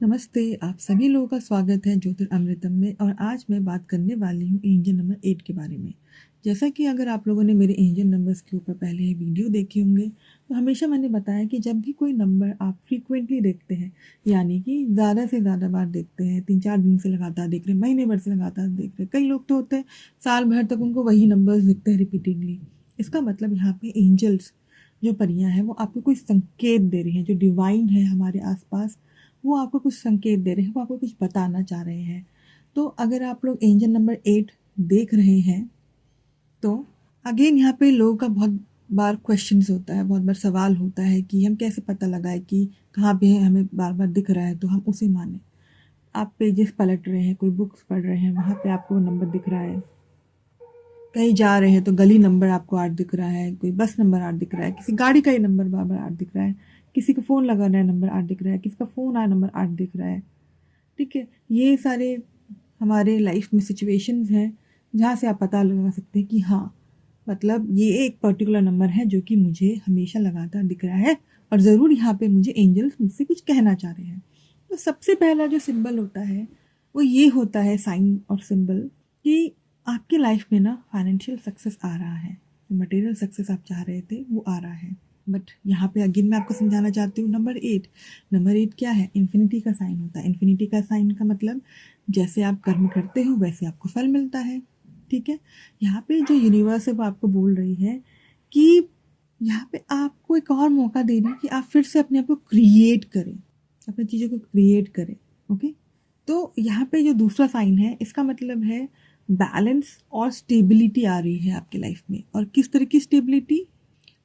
नमस्ते, आप सभी लोगों का स्वागत है ज्योतिर्मृतम में। और आज मैं बात करने वाली हूँ एंजल नंबर 8 के बारे में। जैसा कि अगर आप लोगों ने मेरे एंजल नंबर्स के ऊपर पहले ही वीडियो देखे होंगे तो हमेशा मैंने बताया कि जब भी कोई नंबर आप फ्रीक्वेंटली देखते हैं, यानी कि ज़्यादा से ज़्यादा बार देखते हैं, 3-4 दिन से लगातार देख रहे हैं, महीने भर से लगातार देख रहे हैं, कई लोग तो होते हैं साल भर तक उनको वही नंबर्स दिखते हैं रिपीटेडली। इसका मतलब यहाँ पे एंजल्स जो परियाँ हैं वो आपको कोई संकेत दे रही हैं, जो डिवाइन है हमारे आसपास वो आपको कुछ संकेत दे रहे हैं, वो आपको कुछ बताना चाह रहे हैं। तो अगर आप लोग एंजल नंबर 8 देख रहे हैं तो अगेन यहाँ पे लोगों का बहुत बार क्वेश्चंस होता है, बहुत बार सवाल होता है कि हम कैसे पता लगाए कि कहाँ पे है, हमें बार बार दिख रहा है तो हम उसे माने। आप पेजेस पलट रहे हैं, कोई बुक्स पढ़ रहे हैं, वहाँ पे आपको नंबर दिख रहा है, कहीं जा रहे हैं तो गली नंबर आपको 8 दिख रहा है, कोई बस नंबर 8 दिख रहा है, किसी गाड़ी का ही नंबर बार बार 8 दिख रहा है, किसी का फ़ोन लगाना है नंबर 8 दिख रहा है, किसी का फ़ोन आया नंबर 8 दिख रहा है। ठीक है, ये सारे हमारे लाइफ में सिचुएशंस हैं जहाँ से आप पता लगा सकते हैं कि हाँ, मतलब ये एक पर्टिकुलर नंबर है जो कि मुझे हमेशा लगातार दिख रहा है और ज़रूर यहाँ पे मुझे एंजल्स मुझसे कुछ कहना चाह रहे हैं। तो सबसे पहला जो सिंबल होता है वो ये होता है, साइन और सिंबल, कि आपके लाइफ में ना फाइनेंशियल सक्सेस आ रहा है, मटेरियल सक्सेस आप चाह रहे थे वो आ रहा है। बट यहाँ पे अगेन मैं आपको समझाना चाहती हूँ, नंबर 8 क्या है? इन्फिनिटी का साइन होता है। इन्फिनिटी का साइन का मतलब जैसे आप कर्म करते हो वैसे आपको फल मिलता है। ठीक है, यहाँ पे जो यूनिवर्स है वो आपको बोल रही है कि यहाँ पे आपको एक और मौका दे रही है कि आप फिर से अपने आप को क्रिएट करें, अपनी चीज़ों को क्रिएट करें। ओके, तो यहाँ पे जो दूसरा साइन है इसका मतलब है बैलेंस और स्टेबिलिटी आ रही है आपकी लाइफ में। और किस तरह की स्टेबिलिटी?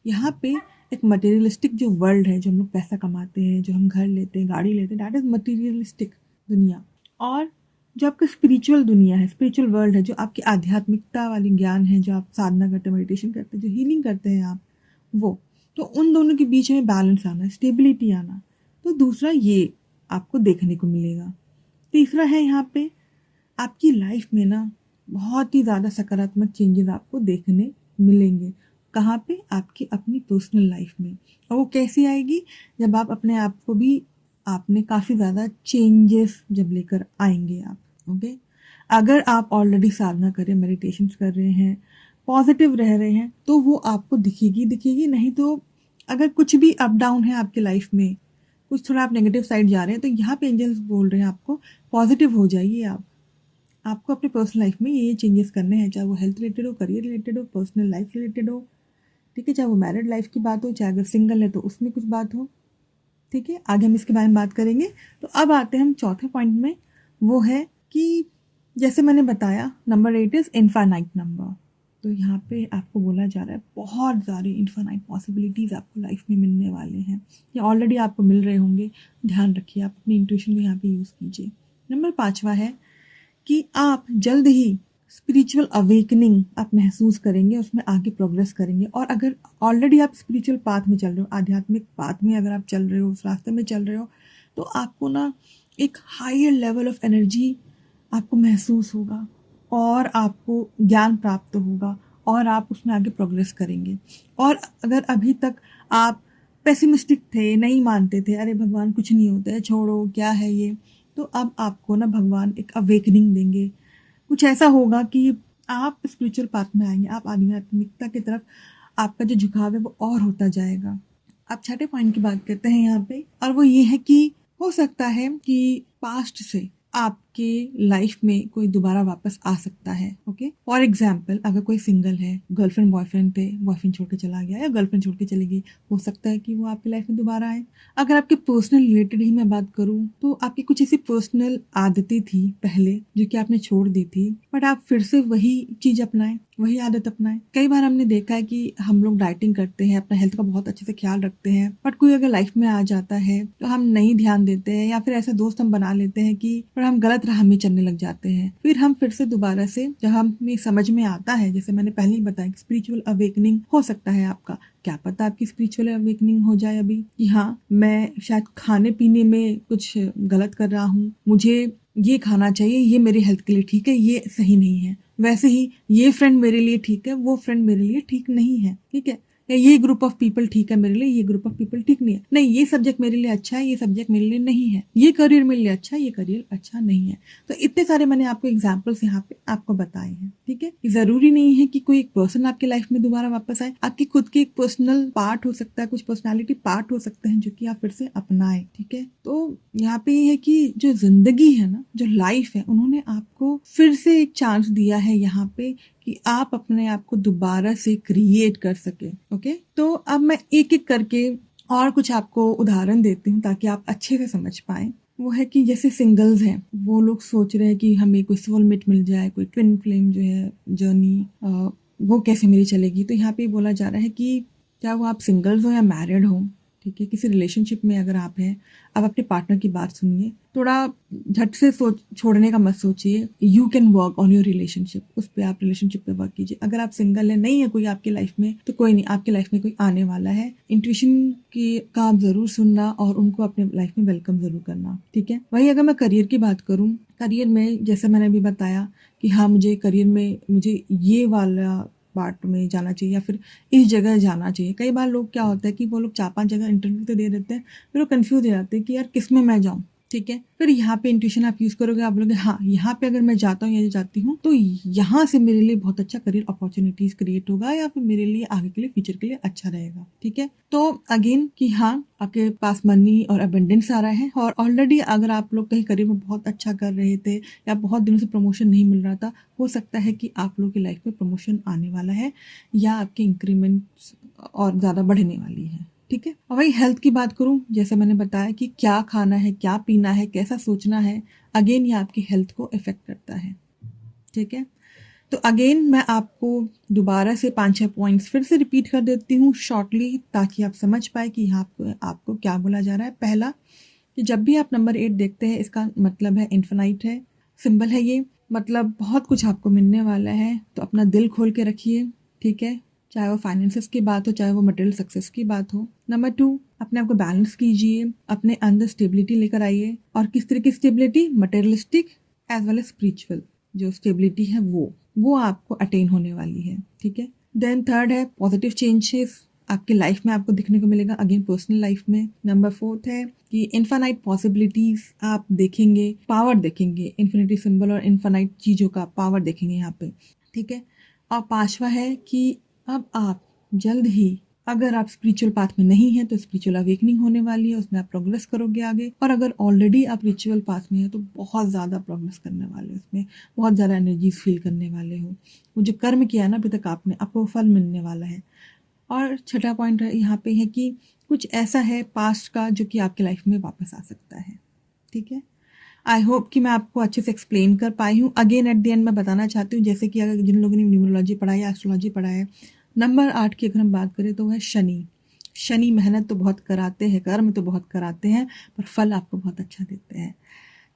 यहाँ पे एक मटेरियलिस्टिक जो वर्ल्ड है, जो हम लोग पैसा कमाते हैं, जो हम घर लेते हैं, गाड़ी लेते हैं, दैट इज़ मटेरियलिस्टिक दुनिया। और जो आपका स्पिरिचुअल दुनिया है, स्पिरिचुअल वर्ल्ड है, जो आपकी आध्यात्मिकता वाली ज्ञान है, जो आप साधना करते हैं, मेडिटेशन करते हैं, जो हीलिंग करते हैं आप, वो तो उन दोनों के बीच में बैलेंस आना, स्टेबिलिटी आना। तो दूसरा ये आपको देखने को मिलेगा। तीसरा है यहाँ पे आपकी लाइफ में ना बहुत ही ज़्यादा सकारात्मक चेंजेस आपको देखने मिलेंगे। कहाँ पे? आपकी अपनी पर्सनल लाइफ में। और वो कैसे आएगी? जब आप अपने आप को भी आपने काफ़ी ज़्यादा चेंजेस जब लेकर आएंगे आप। ओके, अगर आप ऑलरेडी साधना कर रहे हैं, मेडिटेशंस कर रहे हैं, पॉजिटिव रह रहे हैं, तो वो आपको दिखेगी। नहीं तो अगर कुछ भी अप डाउन है आपकी लाइफ में, कुछ थोड़ा आप नेगेटिव साइड जा रहे हैं, तो यहाँ पे एंजल्स बोल रहे हैं आपको पॉजिटिव हो जाइए। आपको अपने पर्सनल लाइफ में ये चेंजेस करने हैं, चाहे वो हेल्थ रिलेटेड हो, करियर रिलेटेड हो, पर्सनल लाइफ रिलेटेड हो। ठीक है, चाहे वो मैरिड लाइफ की बात हो, चाहे अगर सिंगल है तो उसमें कुछ बात हो। ठीक है, आगे हम इसके बारे में बात करेंगे। तो अब आते हैं हम चौथे पॉइंट में, वो है कि जैसे मैंने बताया नंबर 8 इज़ इनफाइनाइट नंबर। तो यहाँ पे आपको बोला जा रहा है बहुत सारी इनफाइनाइट पॉसिबिलिटीज़ आपको लाइफ में मिलने वाले हैं, या ऑलरेडी आपको मिल रहे होंगे। ध्यान रखिए, आप अपनी इंट्यूशन को यहाँ पे यूज़ कीजिए। नंबर 5वां है कि आप जल्द ही स्पिरिचुअल अवेकनिंग आप महसूस करेंगे, उसमें आगे प्रोग्रेस करेंगे। और अगर ऑलरेडी आप स्पिरिचुअल पाथ में चल रहे हो, आध्यात्मिक पाथ में अगर आप चल रहे हो, उस रास्ते में चल रहे हो, तो आपको ना एक हायर लेवल ऑफ एनर्जी आपको महसूस होगा और आपको ज्ञान प्राप्त होगा और आप उसमें आगे प्रोग्रेस करेंगे। और अगर अभी तक आप पेसिमिस्टिक थे, नहीं मानते थे, अरे भगवान कुछ नहीं होता है, छोड़ो क्या है ये, तो अब आपको ना भगवान एक अवेकनिंग देंगे। कुछ ऐसा होगा कि आप स्पिरिचुअल पाथ में आएंगे, आप आध्यात्मिकता की तरफ आपका जो झुकाव है वो और होता जाएगा। अब छठे पॉइंट की बात करते हैं यहाँ पे, और वो ये है कि हो सकता है कि पास्ट से आपके लाइफ में कोई दोबारा वापस आ सकता है। ओके, फॉर एग्जाम्पल अगर कोई सिंगल है, गर्लफ्रेंड बॉयफ्रेंड थे, बॉयफ्रेंड छोड़ के चला गया या गर्लफ्रेंड छोड़ के चली गई, हो सकता है कि वो आपकी लाइफ में दोबारा आए। अगर आपके पर्सनल रिलेटेड ही मैं बात करूँ तो आपकी कुछ ऐसी पर्सनल आदतें थी पहले जो कि आपने छोड़ दी थी, बट आप फिर से वही चीज अपनाएं, वही आदत अपनाएं। कई बार हमने देखा है कि हम लोग डाइटिंग करते हैं, अपना हेल्थ का बहुत अच्छे से ख्याल रखते हैं, बट कोई अगर लाइफ में आ जाता है तो हम नहीं ध्यान देते हैं, या फिर ऐसे दोस्त हम बना लेते हैं कि हम गलत राह में चलने लग जाते हैं। फिर हम फिर से दोबारा से जब हमें समझ में आता है, जैसे मैंने पहले ही बताया कि स्पिरिचुअल अवेकनिंग हो सकता है आपका, क्या पता आपकी स्पिरिचुअल अवेकनिंग हो जाए अभी कि हाँ, मैं शायद खाने पीने में कुछ गलत कर रहा हूँ, मुझे ये खाना चाहिए, ये मेरी हेल्थ के लिए ठीक है, ये सही नहीं है। वैसे ही ये फ्रेंड मेरे लिए ठीक है, वो फ्रेंड मेरे लिए ठीक नहीं है। ठीक है, या ये ग्रुप ऑफ पीपल ठीक है मेरे लिए, ये ग्रुप ऑफ पीपल ठीक नहीं है, नहीं ये सब्जेक्ट मेरे लिए अच्छा है, ये सब्जेक्ट मेरे लिए नहीं है, ये करियर मेरे लिए अच्छा है, ये करियर अच्छा नहीं है। तो इतने सारे मैंने आपको एग्जाम्पल्स यहाँ पे आपको बताए हैं। ठीक है, जरूरी नहीं है कि कोई एक पर्सन आपकी लाइफ में दोबारा वापस आए, आपकी खुद की एक पर्सनल पार्ट हो सकता है, कुछ पर्सनैलिटी पार्ट हो सकते हैं जो कि आप फिर से अपनाए। ठीक है, तो यहाँ पे ये है कि जो जिंदगी है ना, जो लाइफ है, उन्होंने आपको फिर से एक चांस दिया है यहाँ पे कि आप अपने आप को दोबारा से क्रिएट कर सके। ओके, तो अब मैं एक एक करके और कुछ आपको उदाहरण देती हूँ ताकि आप अच्छे से समझ पाएं। वो है कि जैसे सिंगल्स हैं, वो लोग सोच रहे हैं कि हमें कोई सोलमेट मिल जाए, कोई ट्विन फ्लेम जो है जर्नी, वो कैसे मेरी चलेगी। तो यहाँ पे बोला जा रहा है कि चाहे वो आप सिंगल्स हो या मैरिड हो, ठीक है, किसी रिलेशनशिप में अगर आप हैं, आप अपने पार्टनर की बात सुनिए, थोड़ा झट से छोड़ने का मत सोचिए। You can work on your relationship, उस पर आप रिलेशनशिप पे वर्क कीजिए। अगर आप सिंगल है, नहीं है कोई आपकी लाइफ में, तो कोई नहीं, आपकी लाइफ में कोई आने वाला है। इंट्यूशन का आप जरूर सुनना और उनको अपने लाइफ में वेलकम जरूर करना। ठीक है, वही अगर मैं करियर की बात करूँ, करियर में जैसे मैंने अभी बताया कि हाँ, मुझे करियर में मुझे ये वाला पार्ट में जाना चाहिए या फिर इस जगह जाना चाहिए। कई बार लोग क्या होता है कि वो लोग 4-5 जगह इंटरव्यू तो दे देते हैं, फिर वो कंफ्यूज हो जाते हैं कि यार किस में मैं जाऊँ। ठीक है, फिर यहाँ पे इंट्यूशन आप यूज करोगे, आप बोलोगे हाँ, यहाँ पे अगर मैं जाता हूँ या जाती हूँ तो यहाँ से मेरे लिए बहुत अच्छा करियर अपॉर्चुनिटीज क्रिएट होगा या फिर मेरे लिए आगे के लिए फ्यूचर के लिए अच्छा रहेगा। ठीक है, तो अगेन कि हाँ, आपके पास मनी और अबंडेंस आ रहा है, और ऑलरेडी अगर आप लोग कहीं करियर में बहुत अच्छा कर रहे थे या बहुत दिनों से प्रमोशन नहीं मिल रहा था, हो सकता है कि आप लोग की लाइफ में प्रमोशन आने वाला है या आपकी इंक्रीमेंट और ज़्यादा बढ़ने वाली है। ठीक है, और वही हेल्थ की बात करूं, जैसे मैंने बताया कि क्या खाना है, क्या पीना है, कैसा सोचना है, अगेन ये आपकी हेल्थ को इफेक्ट करता है। ठीक है, तो अगेन मैं आपको दोबारा से 5-6 पॉइंट्स फिर से रिपीट कर देती हूँ शॉर्टली, ताकि आप समझ पाए कि यहाँ आपको क्या बोला जा रहा है। पहला, कि जब भी आप नंबर 8 देखते हैं, इसका मतलब है इन्फिनाइट है, सिंबल है ये, मतलब बहुत कुछ आपको मिलने वाला है। तो अपना दिल खोल के रखिए। ठीक है, चाहे वो फाइनेंसेस की बात हो, चाहे वो मटेरियल सक्सेस की बात हो। नंबर 2, अपने आप को बैलेंस कीजिए, अपने अंदर स्टेबिलिटी लेकर आइए। और किस तरह की stability? Materialistic as well as spiritual जो स्टेबिलिटी है वो आपको अटेन होने वाली है। ठीक है, देन थर्ड है पॉजिटिव चेंजेस आपके लाइफ में आपको दिखने को मिलेगा, अगेन पर्सनल लाइफ में। नंबर 4 है कि इन्फिनाइट पॉसिबिलिटीज आप देखेंगे, पावर देखेंगे, इन्फिनिटी सिंबल और इन्फिनाइट चीज़ों का पावर देखेंगे यहाँ पे। ठीक है, और 5वां है कि अब आप जल्द ही, अगर आप स्पिरिचुअल पाथ में नहीं हैं तो स्पिरिचुअल अवेकनिंग होने वाली है, उसमें आप प्रोग्रेस करोगे आगे। और अगर ऑलरेडी आप रिचुअल पाथ में है तो बहुत ज़्यादा प्रोग्रेस करने वाले हो, उसमें बहुत ज़्यादा एनर्जीज फील करने वाले हो। वो जो कर्म किया है ना अभी तक आपने, आपको फल मिलने वाला है। और छठा पॉइंट यहाँ पे है कि कुछ ऐसा है पास्ट का जो कि आपकी लाइफ में वापस आ सकता है। ठीक है, आई होप कि मैं आपको अच्छे से एक्सप्लेन कर पाई हूँ। अगेन एट द एंड मैं बताना चाहती हूँ, जैसे कि अगर जिन लोगों ने न्यूमरोलॉजी पढ़ा है, एस्ट्रोलॉजी पढ़ा है, नंबर 8 की अगर हम बात करें तो है शनि मेहनत तो बहुत कराते हैं, कर्म तो बहुत कराते हैं, पर फल आपको बहुत अच्छा देते हैं।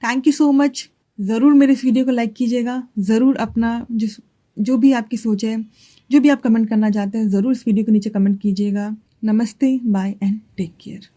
Thank you so much. ज़रूर मेरे इस वीडियो को लाइक कीजिएगा, ज़रूर अपना जो भी आपकी सोच है, जो भी आप कमेंट करना चाहते हैं, ज़रूर इस वीडियो के नीचे कमेंट कीजिएगा। नमस्ते, बाय एंड टेक केयर।